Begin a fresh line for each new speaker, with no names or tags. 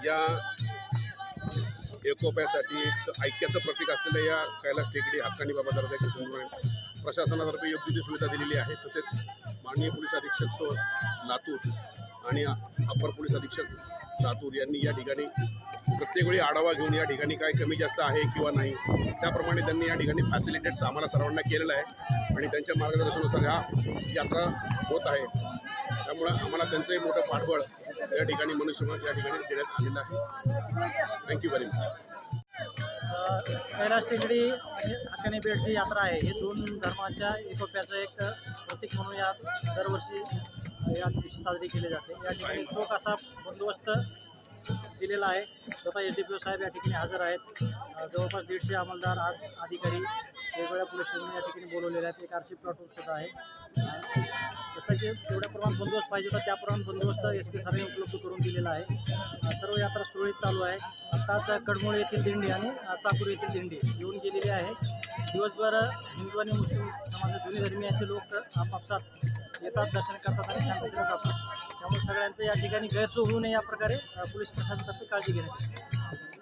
या एकोप्यासाठी ऐक्याचं प्रतीक असलेल्या या कैलास टेकडी हक्कानी बाबा दर्जाची संघटना प्रशासनातर्फे योग्य ती सुविधा दिलेली आहे। तसेच माननीय पोलीस अधीक्षक लातूर आणि अपर पोलीस अधीक्षक लातूर यांनी या ठिकाणी प्रत्येक वेळी आढावा घेऊन या ठिकाणी काय कमी जास्त आहे किंवा नाही त्याप्रमाणे त्यांनी या ठिकाणी फॅसिलिटेट्स आम्हाला सर्वांना केलेलं आहे आणि त्यांच्या मार्गदर्शनानुसार हा यात्रा होत आहे। त्यामुळे आम्हाला त्यांचंही मोठं पाठबळ या ठिकाणी मनुष्यबळ या ठिकाणी देण्यात आलेलं आहे। Thank you very much.
कैलास टेकडी हक्कानी पेठ जी यात्रा आहे हे दोन धर्माच्या एकोप्याचं एक प्रतीक म्हणून या दरवर्षी या दिवशी साजरी केली जाते। या ठिकाणी चोख असा बंदोबस्त दिलेला आहे। स्वतः SDPO साहेब या ठिकाणी हजर आहेत। जवळपास 150 अंमलदार अधिकारी वेगवेगळ्या पोलीस स्टेशन या ठिकाणी बोलवलेले आहेत। एक RC प्लॉटून सुद्धा आहे। जसं की जेवढ्या प्रमाणात बंदोबस्त पाहिजे होता त्याप्रमाणे बंदोबस्त SP साहेबांनी उपलब्ध करून दिलेला आहे। सर्व यात्रा सुरळीत चालू आहे। आत्ताच कडमोळ येथील दिंडी आणि चाकूर येथील दिंडी येऊन गेलेली आहे। दिवसभर हिंदू आणि मुस्लिम समाजाचे दोन्ही धर्मियांचे लोक आपापसात येतात, दर्शन करतात आणि शांततेने जातात। त्यामुळे सगळ्यांचं या ठिकाणी गैरसोय होऊ नये या प्रकारे पोलीस प्रशासनातर्फे काळजी घेण्यात येते।